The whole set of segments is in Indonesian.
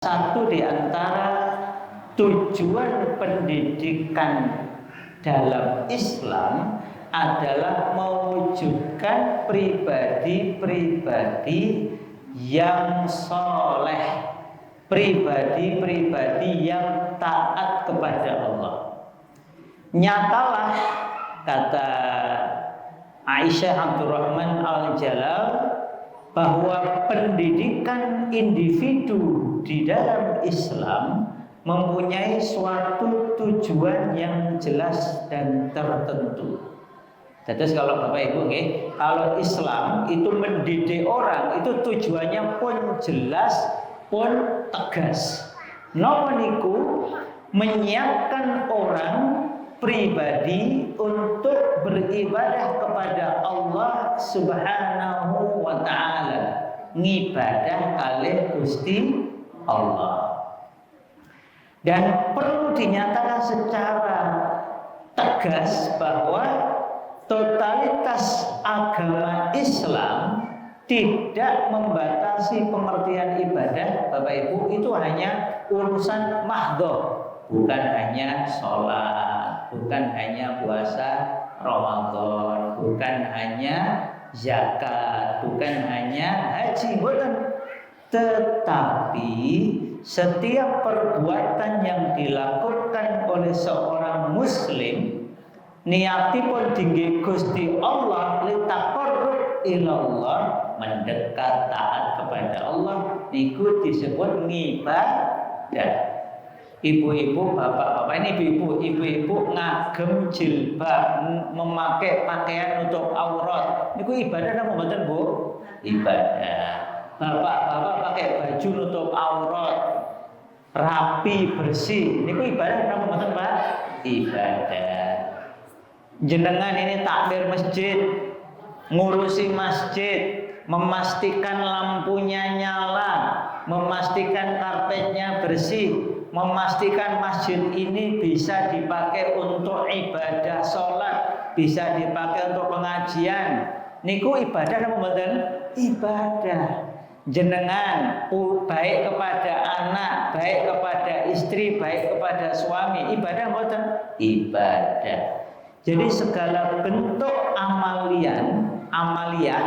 Satu di antara tujuan pendidikan dalam Islam adalah mewujudkan pribadi-pribadi yang soleh, pribadi-pribadi yang taat kepada Allah. Nyatalah, kata Aisyah Abdurrahman Al-Jalal, bahwa pendidikan individu di dalam Islam mempunyai suatu tujuan yang jelas dan tertentu. Jadi kalau Bapak Ibu, kalau Islam itu mendidik orang, itu tujuannya pun jelas, pun tegas. Napa niku menyiapkan orang pribadi untuk beribadah kepada Allah Subhanahu wa ta'ala, ngibadah kalih Gusti Allah. Dan perlu dinyatakan secara tegas bahwa totalitas agama Islam tidak membatasi pengertian ibadah, Bapak Ibu, itu hanya urusan mahdhah, bukan hanya sholat, bukan hanya puasa Ramadan, bukan hanya zakat, bukan hanya haji, bukan. Tetapi setiap perbuatan yang dilakukan oleh seorang muslim niatipun dingge Gusti Allah litaqarrub ilallah, mendekat taat kepada Allah, niku disebut ngibadah. Ibu-ibu, bapak-bapak, ini ibu-ibu ngagem jilbab, memakai pakaian untuk aurat, niku ibadah napa mboten, Bu? Ibadah. Bapak-bapak pakai baju nutup aurat, rapi, bersih, niku ibadah napa mboten, Pak? Ibadah. Jenengan ini takmir masjid, ngurusi masjid, memastikan lampunya nyala, memastikan karpetnya bersih, memastikan masjid ini bisa dipakai untuk ibadah sholat, bisa dipakai untuk pengajian. Niku ibadah apa mboten? Ibadah. Jenengan baik kepada anak, baik kepada istri, baik kepada suami, ibadah mboten? Ibadah. Jadi segala bentuk amaliyah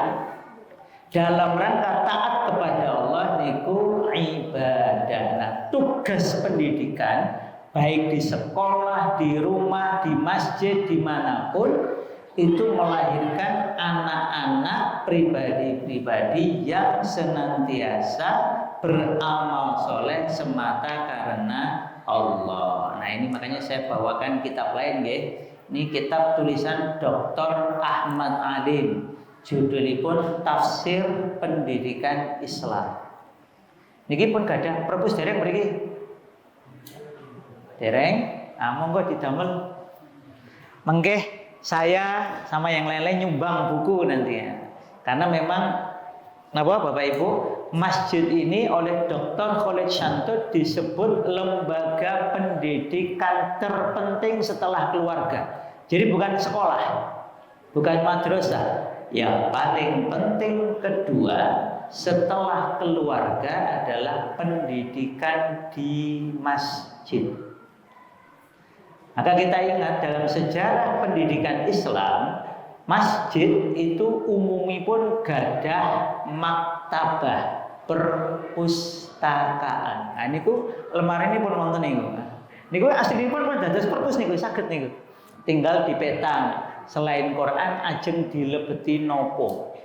dalam rangka taat kepada Allah niku ibadah. Nah, tugas pendidikan baik di sekolah, di rumah, di masjid, dimanapun, itu melahirkan anak-anak pribadi-pribadi yang senantiasa beramal soleh semata karena Allah. Nah, ini makanya saya bawakan kitab lain, Ini kitab tulisan Dr. Ahmad Alim, judulipun Tafsir Pendidikan Islam. Niki pun gadah perpus dereng mriki. Dereng, monggo didamel. Mengke saya sama yang lain-lain nyumbang buku nanti ya. Karena memang napa Bapak Ibu, masjid ini oleh Dr. Khalid Shantut disebut lembaga pendidikan terpenting setelah keluarga. Jadi bukan sekolah, bukan madrasah. Yang paling penting kedua setelah keluarga adalah pendidikan di masjid. Maka kita ingat dalam sejarah pendidikan Islam, masjid itu umumipun gadah maktabah, perpustakaan. Nah niku lemari ini pun wonten niku. Niku aslinipun pun dados perpus niku saged niku. Tinggal dipetang, selain Quran ajeng dilebeti nopo.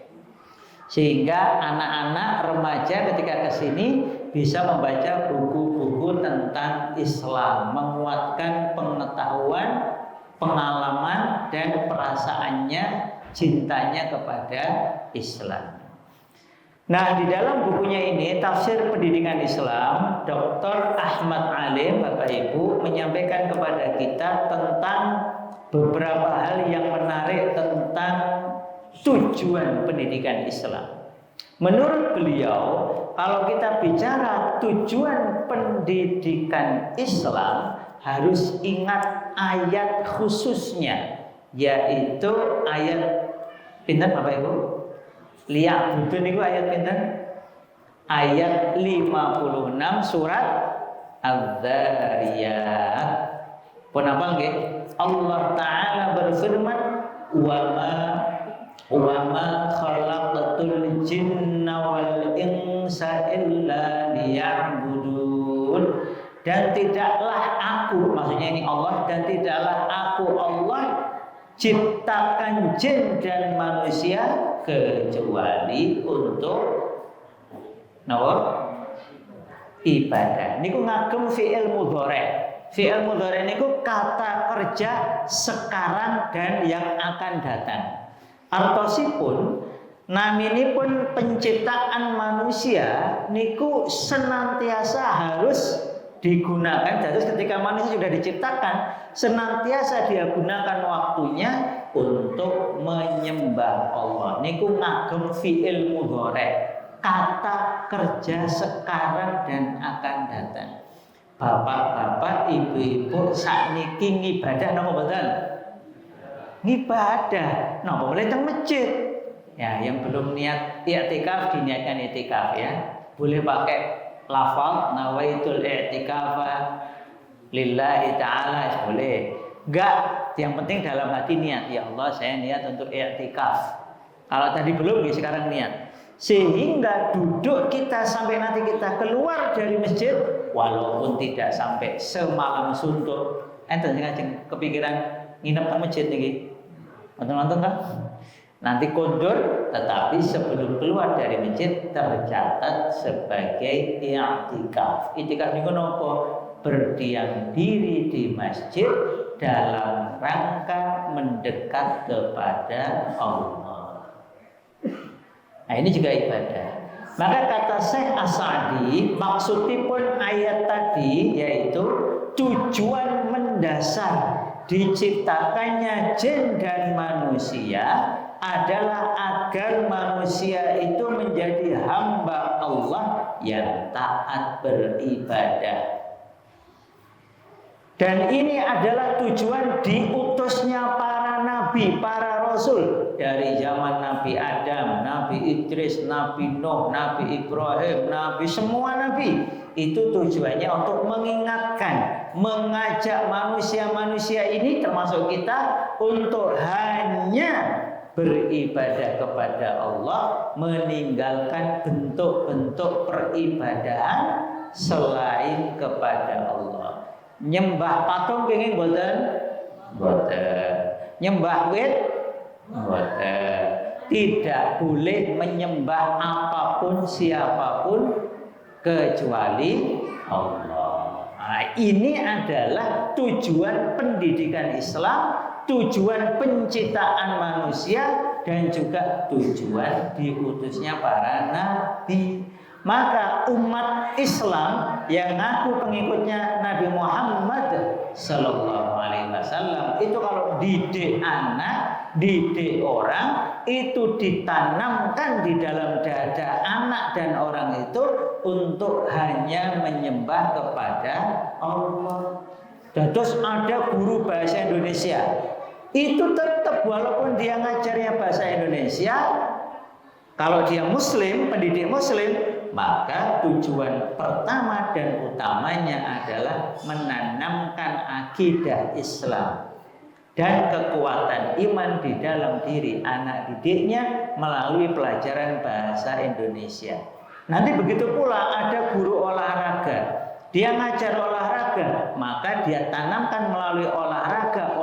Sehingga anak-anak remaja ketika kesini bisa membaca buku-buku tentang Islam, menguatkan pengetahuan, pengalaman dan perasaannya, cintanya kepada Islam. Nah, di dalam bukunya ini Tafsir Pendidikan Islam, Dr. Ahmad Alim, Bapak Ibu, menyampaikan kepada kita tentang beberapa hal yang menarik tentang tujuan pendidikan Islam. Menurut beliau, kalau kita bicara tujuan pendidikan Islam, harus ingat ayat khususnya, yaitu ayat pinten Bapak Ibu? Liya'budun niku ayat pinten? ayat 56 surat Az-Zariyat. Pun apa nggih? Allah taala berfirman, wa ma khalaqatul jinna wal insa illa liya'budun. Dan tidaklah aku, maksudnya ini Allah, dan tidaklah aku Allah ciptakan jin dan manusia kecuali untuk ibadah. Niku ngagem fi'il mudhari'. Fi'il mudhari' niku kata kerja sekarang dan yang akan datang. Artosipun naminipun penciptaan manusia niku senantiasa harus digunakan. Jadi ketika manusia sudah diciptakan, senantiasa dia gunakan waktunya untuk menyembah Allah. Niku ngagem fi'il mudhari', kata kerja sekarang dan akan datang. Bapak-bapak, ibu-ibu, sakniki ngibadah napa mboten? Ngibadah. Napa mulai teng masjid? Ya, yang belum niat i'tikaf diniatkan i'tikaf ya. Boleh pakai lafal nawaitul i'tikafa lillahi ta'ala, boleh. Enggak, yang penting dalam hati niat, ya Allah saya niat untuk i'tikaf. Kalau tadi belum, ya sekarang niat. Sehingga duduk kita sampai nanti kita keluar dari masjid, walaupun tidak sampai semalam suntuk, enten sing kepikiran nginep di masjid niki. Nonton kan? Nanti kondur, tetapi sebelum keluar dari masjid tercatat sebagai i'tikaf. I'tikaf niku napa? Berdiam diri di masjid dalam rangka mendekat kepada Allah. Nah, ini juga ibadah. Maka kata Syekh As-Sa'di, maksudipun ayat tadi yaitu tujuan mendasar diciptakannya jin dan manusia adalah agar manusia itu menjadi hamba Allah yang taat beribadah. Dan ini adalah tujuan diutusnya para nabi, para rasul. Dari zaman Nabi Adam, Nabi Idris, Nabi Nuh, Nabi Ibrahim, Nabi semua nabi. Itu tujuannya untuk mengingatkan, mengajak manusia-manusia ini termasuk kita untuk hanya beribadah kepada Allah, meninggalkan bentuk-bentuk peribadahan selain kepada Allah. Nyembah patung kenging mboten? Mboten. Nyembah wit? Mboten. Tidak boleh menyembah apapun siapapun kecuali Allah. Nah, ini adalah tujuan pendidikan Islam, tujuan penciptaan manusia, dan juga tujuan diutusnya para nabi. Maka umat Islam yang ngaku pengikutnya Nabi Muhammad Sallallahu Alaihi Wasallam itu kalau didik anak, didik orang, itu ditanamkan di dalam dada anak dan orang itu untuk hanya menyembah kepada Allah. Dan terus ada guru bahasa Indonesia, itu tetap walaupun dia ngajarnya bahasa Indonesia, kalau dia Muslim, pendidik Muslim, maka tujuan pertama dan utamanya adalah menanamkan akidah Islam dan kekuatan iman di dalam diri anak didiknya melalui pelajaran bahasa Indonesia. Nanti begitu pula ada guru olahraga, dia ngajar olahraga, maka dia tanamkan melalui olahraga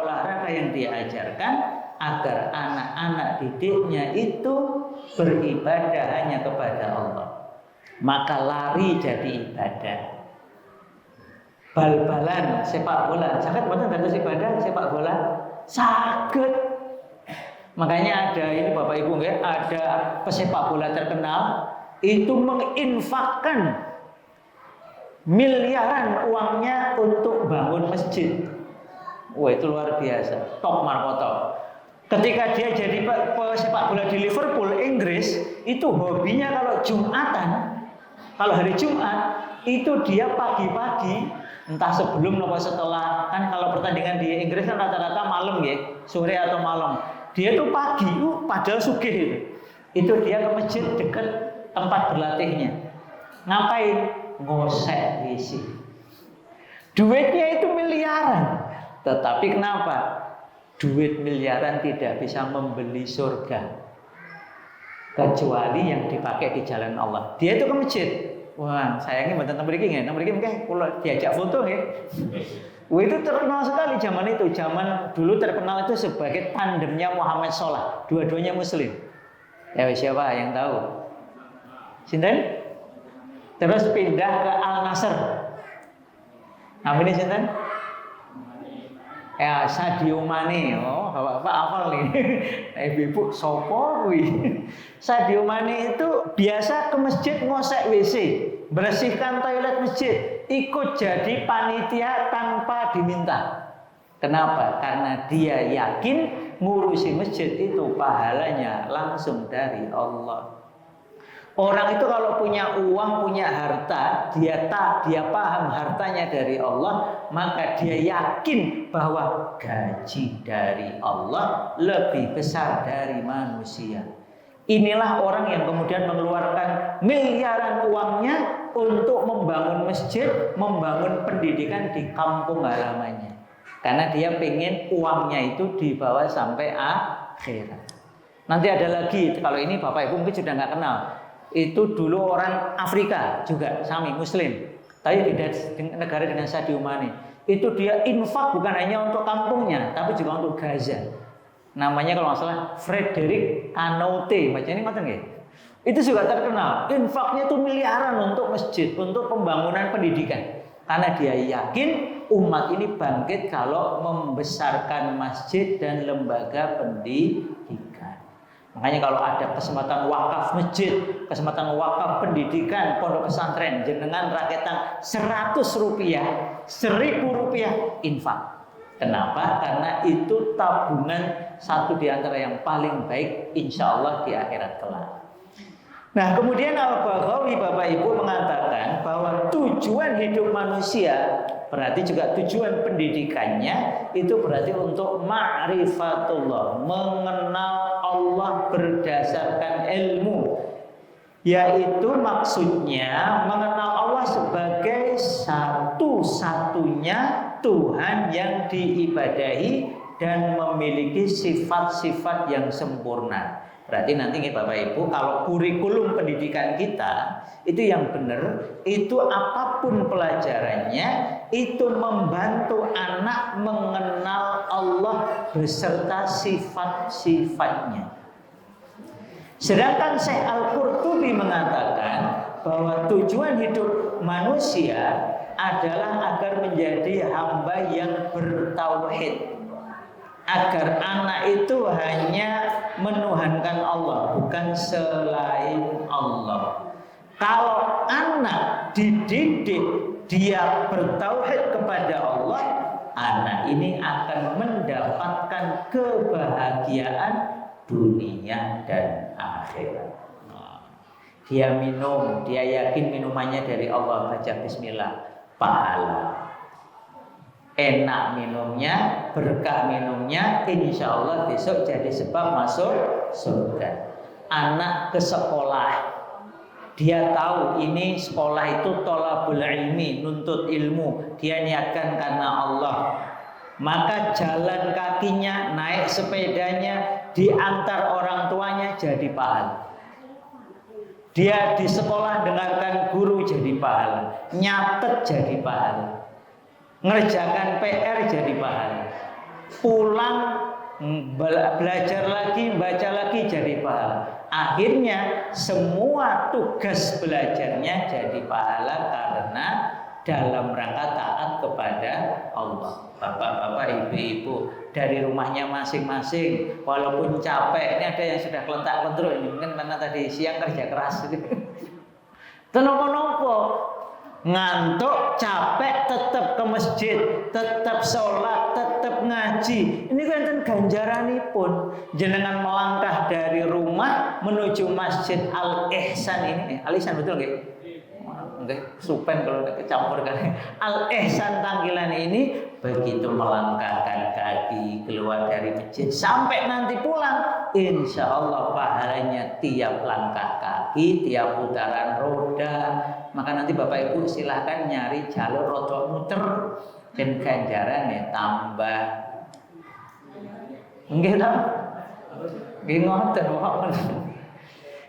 yang dia ajarkan agar anak-anak didiknya itu beribadah hanya kepada Allah. Maka lari jadi ibadah. Bal-balan sepak bola, saged mboten dados ibadah sepak bola? Saged. Makanya ada ini Bapak Ibu nggih, ada pesepak bola terkenal itu menginfakkan miliaran uangnya untuk bangun masjid. Wah, itu luar biasa, top markoto. Ketika dia jadi pesepak bola di Liverpool, Inggris, itu hobinya kalau Jumatan, kalau hari Jumat, itu dia pagi-pagi, entah sebelum atau setelah, kan kalau pertandingan di Inggris kan rata-rata malam ya, sore atau malam. Dia itu pagi, padahal sugih itu dia ke masjid dekat tempat berlatihnya. Ngapain? Ngosek WC. Duitnya itu miliaran. Tetapi kenapa? Duit miliaran tidak bisa membeli surga. Kecuali yang dipakai di jalan Allah. Dia itu ke masjid. Wah, sayangnya mboten teng mriki nggih. Teng mriki mungkin kula diajak foto nggih. Wah, itu terkenal sekali zaman itu. Zaman dulu terkenal itu sebagai tandemnya Muhammad Sholah. Dua-duanya muslim. Ya siapa yang tahu? Sinten? Terus pindah ke Al Nassr. Namanya sinten? Ya, Sadio Mane. Oh, bapak-bapak hafal nih. Ibu-ibu sopo kuwi. Sadio Mane itu biasa ke masjid ngosek WC, bersihkan toilet masjid, ikut jadi panitia tanpa diminta. Kenapa? Karena dia yakin ngurusi masjid itu pahalanya langsung dari Allah. Orang itu kalau punya uang, punya harta, dia paham hartanya dari Allah, maka dia yakin bahwa gaji dari Allah lebih besar dari manusia. Inilah orang yang kemudian mengeluarkan miliaran uangnya untuk membangun masjid, membangun pendidikan di kampung halamannya. Karena dia pengen uangnya itu dibawa sampai akhirat. Nanti ada lagi, kalau ini Bapak Ibu mungkin sudah nggak kenal. Itu dulu orang Afrika juga, Sami Muslim, tapi beda negara dengan Sadio Mane. Itu dia infak bukan hanya untuk kampungnya, tapi juga untuk Gaza. Namanya kalau nggak salah Frederick Anoute, bacanya ngoten nggih. Itu juga terkenal. Infaknya itu miliaran untuk masjid, untuk pembangunan pendidikan. Karena dia yakin umat ini bangkit kalau membesarkan masjid dan lembaga pendidikan. Makanya kalau ada kesempatan wakaf masjid, kesempatan wakaf pendidikan, pondok pesantren, jenengan rakyatan 100 rupiah, 1000 rupiah infak. Kenapa? Karena itu tabungan satu di antara yang paling baik insya Allah di akhirat kelak. Nah kemudian Al-Baghawi Bapak Ibu mengatakan bahwa tujuan hidup manusia, berarti juga tujuan pendidikannya itu berarti untuk ma'rifatullah, mengenal Allah berdasarkan ilmu, yaitu maksudnya mengenal Allah sebagai satu-satunya Tuhan yang diibadahi dan memiliki sifat-sifat yang sempurna. Berarti nanti Bapak Ibu kalau kurikulum pendidikan kita itu yang benar, itu apapun pelajarannya itu membantu anak mengenal Allah beserta sifat-sifatnya. Sedangkan Syekh Al-Qurtubi mengatakan bahwa tujuan hidup manusia adalah agar menjadi hamba yang bertauhid. Agar anak itu hanya menuhankan Allah, bukan selain Allah. Kalau anak dididik dia bertauhid kepada Allah, anak ini akan mendapatkan kebahagiaan dunia dan akhirat. Dia minum, dia yakin minumannya dari Allah, baca bismillah, pahala. Enak minumnya, berkah minumnya, insya Allah besok jadi sebab masuk surga. Anak ke sekolah, dia tahu ini sekolah itu thalabul ilmi, nuntut ilmu, dia niatkan karena Allah. Maka jalan kakinya, naik sepedanya, diantar orang tuanya jadi pahala. Dia di sekolah dengarkan guru jadi pahala, nyatet jadi pahala, ngerjakan PR jadi pahala, pulang belajar lagi, baca lagi jadi pahala. Akhirnya semua tugas belajarnya jadi pahala karena dalam rangka taat kepada Allah. Bapak-bapak, ibu-ibu dari rumahnya masing-masing, walaupun capek, ini ada yang sudah kelentak-kelentruk, ini mungkin karena tadi siang kerja keras. Tenopo-nopo ngantuk, capek, tetap ke masjid, tetap sholat, tetap ngaji. Ini kan ganjaranipun. Jenengan melangkah dari rumah menuju Masjid Al-Ihsan ini. Al-Ihsan betul nggih? supen kalau kecampurkan. Al-ihsan tampilan ini begitu melangkahkan kaki keluar dari masjid sampai nanti pulang, insya Allah pahalanya tiap langkah kaki, tiap putaran roda. Maka nanti Bapak Ibu silahkan nyari jalur roda muter dan ganjarannya tambah. Nggih ta? Nggih ngoten mawon.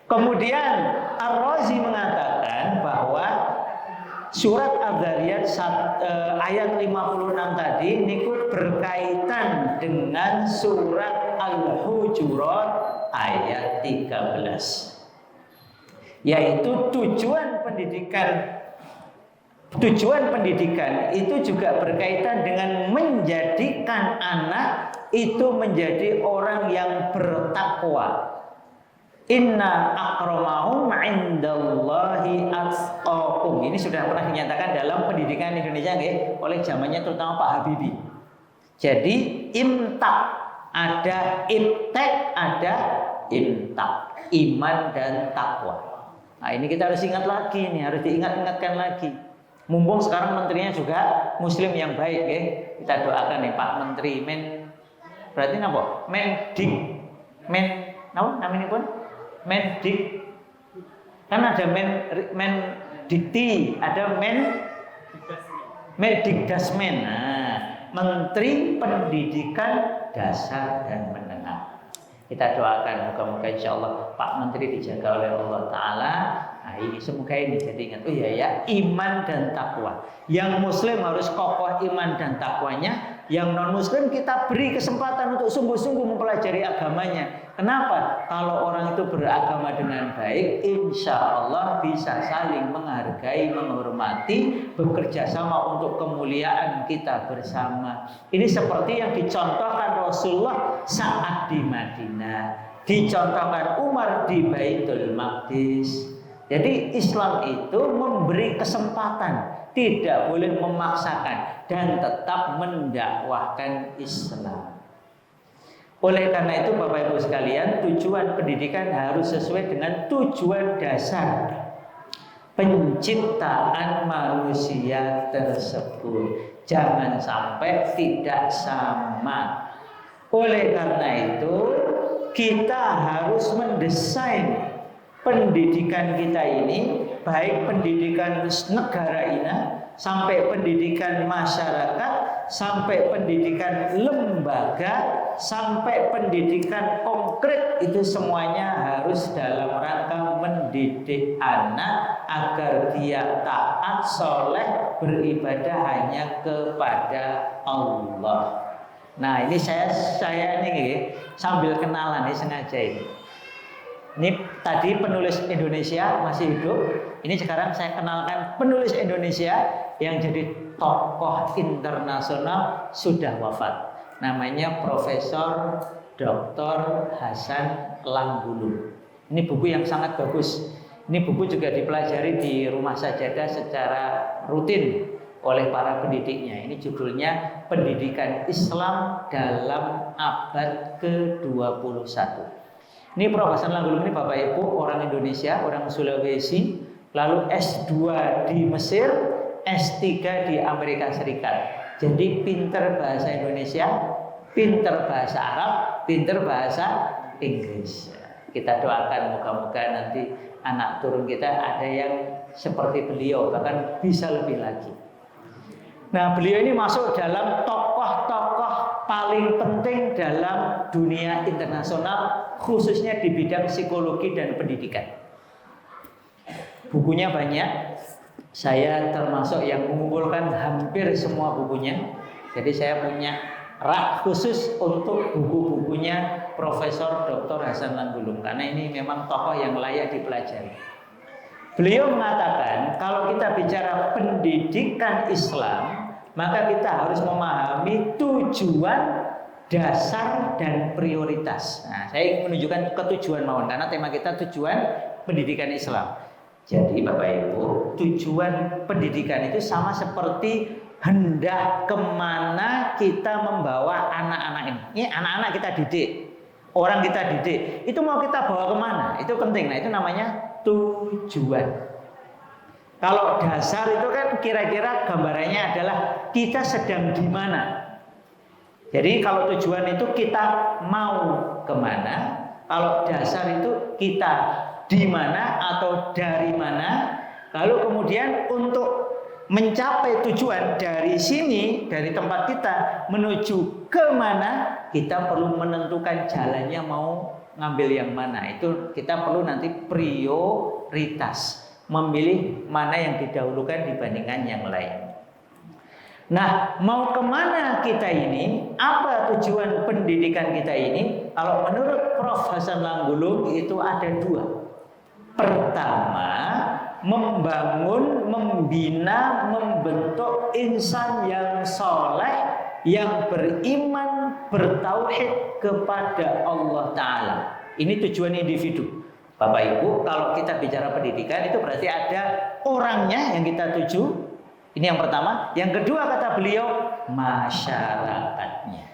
Kemudian Ar-Razi mengatakan bahwa surat Ad-Dzariyat ayat 56 tadi niku berkaitan dengan surat Al-Hujurat ayat 13. Yaitu tujuan pendidikan itu juga berkaitan dengan menjadikan anak itu menjadi orang yang bertakwa. Inna akramahum indallahi atqakum. Ini sudah pernah dinyatakan dalam pendidikan Indonesia oleh zamannya terutama Pak Habibie. Jadi imtak, ada iptek, ada imtak, iman dan takwa. Nah ini kita harus ingat lagi nih, harus diingat-ingatkan lagi. Mumpung sekarang menterinya juga muslim yang baik kita doakan nih Pak Menteri berarti apa? Namanya pun Mendik, kan ada Mendikti, ada Mendikdasmen. Nah, Menteri Pendidikan Dasar dan Menengah. Kita doakan moga-moga insya Allah Pak Menteri dijaga oleh Allah Ta'ala. Nah, ini semoga ini jadi ingat. Oh iya ya, iman dan takwa. Yang Muslim harus kokoh iman dan takwanya. Yang non Muslim kita beri kesempatan untuk sungguh-sungguh mempelajari agamanya. Kenapa? Kalau orang itu beragama dengan baik, insya Allah bisa saling menghargai, menghormati, bekerja sama untuk kemuliaan kita bersama. Ini seperti yang dicontohkan Rasulullah saat di Madinah, dicontohkan Umar di Baitul Maqdis. Jadi Islam itu memberi kesempatan, tidak boleh memaksakan dan tetap mendakwahkan Islam. Oleh karena itu Bapak Ibu sekalian, tujuan pendidikan harus sesuai dengan tujuan dasar penciptaan manusia tersebut. Jangan sampai tidak sama. Oleh karena itu kita harus mendesain pendidikan kita ini, baik pendidikan negara ini sampai pendidikan masyarakat, sampai pendidikan lembaga, sampai pendidikan konkret, itu semuanya harus dalam rangka mendidik anak agar dia taat, soleh, beribadah hanya kepada Allah. Nah ini saya ini sambil kenalan nih sengaja ini. Ini tadi penulis Indonesia masih hidup. Ini sekarang saya kenalkan penulis Indonesia yang jadi tokoh internasional sudah wafat. Namanya Profesor Dr. Hasan Langgulung. Ini buku yang sangat bagus. Ini buku juga dipelajari di Rumah Sajadah secara rutin oleh para pendidiknya. Ini judulnya Pendidikan Islam dalam Abad ke-21. Ini Prof. Hasan Langgulung ini Bapak Ibu orang Indonesia, orang Sulawesi, lalu S2 di Mesir, S3 di Amerika Serikat. Jadi pinter bahasa Indonesia, pinter bahasa Arab, pinter bahasa Inggris. Kita doakan moga-moga nanti anak turun kita ada yang seperti beliau, bahkan bisa lebih lagi. Nah, beliau ini masuk dalam tokoh-tokoh paling penting dalam dunia internasional, khususnya di bidang psikologi dan pendidikan. Bukunya banyak. Saya termasuk yang mengumpulkan hampir semua bukunya. Jadi saya punya rak khusus untuk buku-bukunya Profesor Dr. Hasan Langgulung, karena ini memang tokoh yang layak dipelajari. Beliau mengatakan kalau kita bicara pendidikan Islam, maka kita harus memahami tujuan, dasar, dan prioritas. Nah, saya ingin menunjukkan ketujuan mawon karena tema kita tujuan pendidikan Islam. Jadi Bapak Ibu, tujuan pendidikan itu sama seperti hendak kemana kita membawa anak-anak ini. Ini anak-anak kita didik, orang kita didik. Itu mau kita bawa kemana? Itu penting. Nah itu namanya tujuan. Kalau dasar itu kan kira-kira gambarannya adalah kita sedang di mana. Jadi kalau tujuan itu kita mau kemana, kalau dasar itu kita di mana atau dari mana. Lalu kemudian untuk mencapai tujuan dari sini, dari tempat kita menuju ke mana, kita perlu menentukan jalannya mau ngambil yang mana. Itu kita perlu nanti prioritas, memilih mana yang didahulukan dibandingkan yang lain. Nah, mau kemana kita ini? Apa tujuan pendidikan kita ini? Kalau menurut Prof. Hasan Langgulung itu ada dua. Pertama, membangun, membina, membentuk insan yang soleh, yang beriman, bertauhid kepada Allah Ta'ala. Ini tujuan individu. Bapak Ibu, kalau kita bicara pendidikan itu berarti ada orangnya yang kita tuju. Ini yang pertama. Yang kedua kata beliau, masyarakatnya.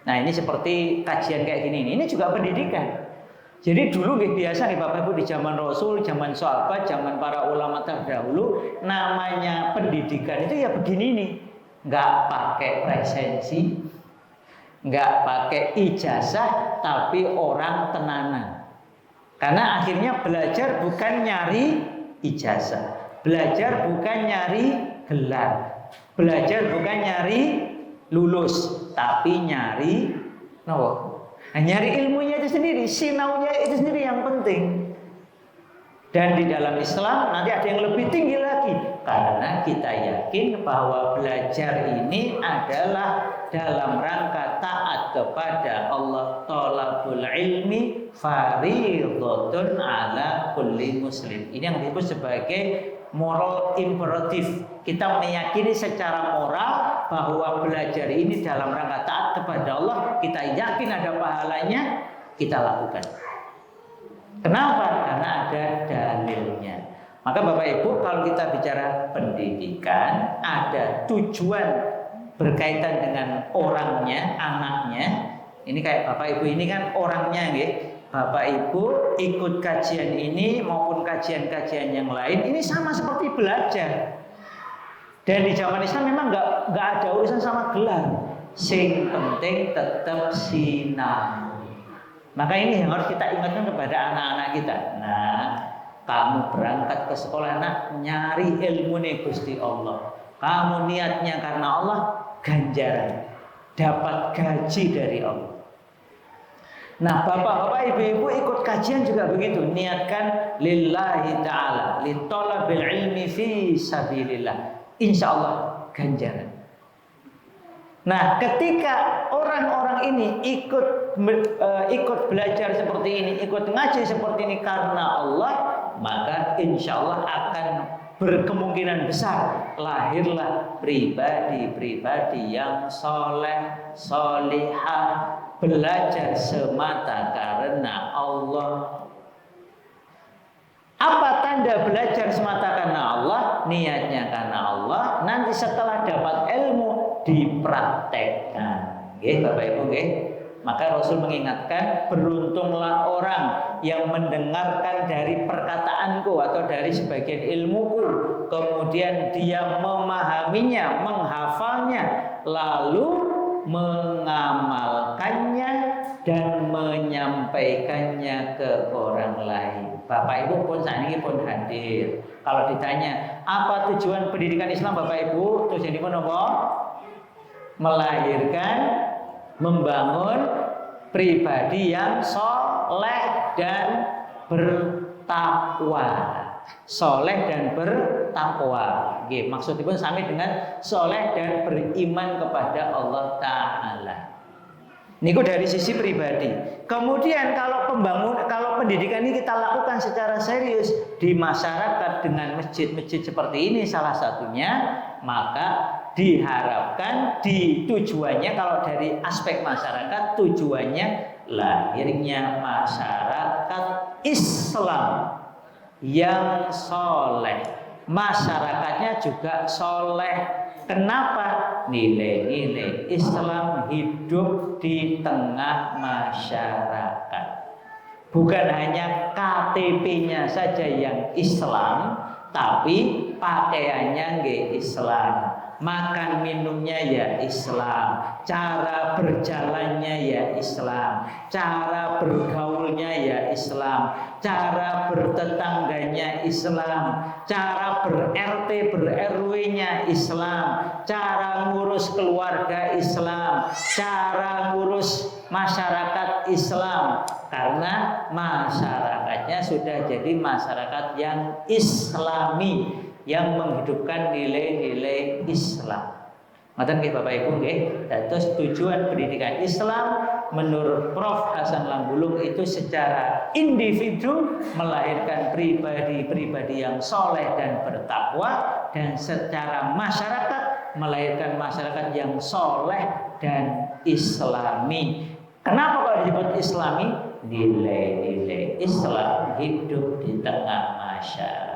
Nah ini seperti kajian kayak gini. Ini juga pendidikan. Jadi dulu biasa nih Bapak Ibu di zaman Rasul, zaman sahabat, zaman para ulama terdahulu, namanya pendidikan itu ya begini nih. Nggak pakai presensi, nggak pakai ijazah, tapi orang tenanan. Karena akhirnya belajar bukan nyari ijazah. Belajar bukan nyari gelar, belajar bukan nyari lulus, tapi nyari nyari ilmunya itu sendiri, sinaunya itu sendiri yang penting. Dan di dalam Islam nanti ada yang lebih tinggi lagi, karena kita yakin bahwa belajar ini adalah dalam rangka taat kepada Allah. Thalabul ilmi fardhatun ala kulli muslim. Ini yang disebut sebagai moral imperatif. Kita meyakini secara moral bahwa belajar ini dalam rangka taat kepada Allah. Kita yakin ada pahalanya, kita lakukan. Kenapa? Karena ada dalilnya. Maka Bapak Ibu, kalau kita bicara pendidikan, ada tujuan berkaitan dengan orangnya, anaknya. Ini kayak Bapak Ibu ini kan orangnya, gitu. Bapak Ibu ikut kajian ini maupun kajian-kajian yang lain, ini sama seperti belajar. Dan di zaman Islam memang nggak ada urusan sama gelar. Sing penting tetap sinau. Maka ini yang harus kita ingatkan kepada anak-anak kita. Nah, kamu berangkat ke sekolah nak, nyari ilmu nih Gusti Allah. Kamu niatnya karena Allah, ganjaran, dapat gaji dari Allah. Nah, bapak-bapak, ibu-ibu ikut kajian juga begitu. Niatkan lillahi ta'ala, li thalabil ilmi fi sabilillah. Insya Allah ganjaran. Nah, ketika orang-orang ini ikut belajar seperti ini, ikut ngaji seperti ini karena Allah, maka insya Allah akan berkemungkinan besar lahirlah pribadi-pribadi yang soleh, solihah, belajar semata karena Allah. Apa tanda belajar semata karena Allah? Niatnya karena Allah. Nanti setelah dapat ilmu dipraktekkan. Nggih, Bapak Ibu nggih. Maka Rasul mengingatkan, beruntunglah orang yang mendengarkan dari perkataanku atau dari sebagian ilmuku, kemudian dia memahaminya, menghafalnya, lalu mengamalkannya dan menyampaikannya ke orang lain. Bapak Ibu pun saat ini pun hadir. Kalau ditanya apa tujuan pendidikan Islam, Bapak Ibu, tujuan ini pun apa? Melahirkan, membangun pribadi yang soleh dan bertakwa. Soleh dan bertakwa. Maksudnya pun sama dengan soleh dan beriman kepada Allah Ta'ala. Niku dari sisi pribadi. Kemudian kalau pendidikan ini kita lakukan secara serius di masyarakat dengan masjid-masjid seperti ini salah satunya, maka diharapkan tujuannya kalau dari aspek masyarakat, tujuannya lahirnya masyarakat Islam yang soleh, masyarakatnya juga soleh. Kenapa? Nilai-nilai Islam hidup di tengah masyarakat. Bukan hanya KTP-nya saja yang Islam, tapi pakaiannya nggih Islam. Makan minumnya ya Islam, cara berjalannya ya Islam, cara bergaulnya ya Islam, cara bertetangganya Islam, cara ber-RT ber-RW-nya Islam, cara ngurus keluarga Islam, cara ngurus masyarakat Islam. Karena masyarakatnya sudah jadi masyarakat yang Islami, yang menghidupkan nilai-nilai Islam. Ngoten nggih Bapak Ibu nggih. Dados tujuan pendidikan Islam menurut Prof Hasan Lambulung itu secara individu melahirkan pribadi-pribadi yang soleh dan bertakwa, dan secara masyarakat melahirkan masyarakat yang soleh dan Islami. Kenapa kalau disebut Islami? Nilai-nilai Islam hidup di tengah masyarakat.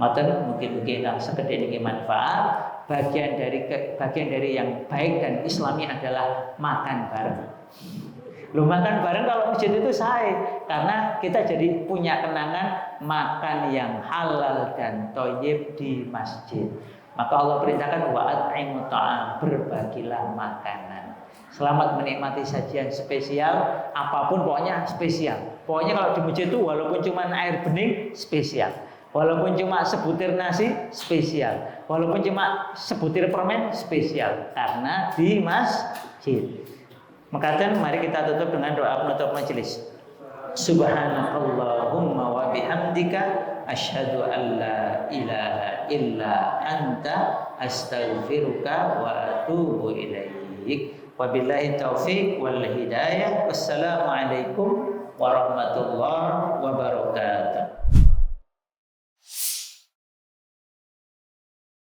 Maka mungkin sekedar ini manfaat. Bagian dari yang baik dan Islami adalah makan bareng. Lu makan bareng kalau masjid itu sahih, karena kita jadi punya kenangan makan yang halal dan thayyib di masjid. Maka Allah perintahkan wa at'imut ta'am, berbagilah makanan. Selamat menikmati sajian spesial, apapun pokoknya spesial. Pokoknya kalau di masjid itu walaupun cuma air bening spesial. Walaupun cuma sebutir nasi spesial, walaupun cuma sebutir permen spesial, karena di masjid. Maka mari kita tutup dengan doa penutup majelis. Subhanakallahumma wa bihamdika asyhadu an la ilaha illa anta astaghfiruka wa atubu ilaik. Wabillahi taufiq wal hidayah. Wassalamualaikum warahmatullahi wabarakatuh.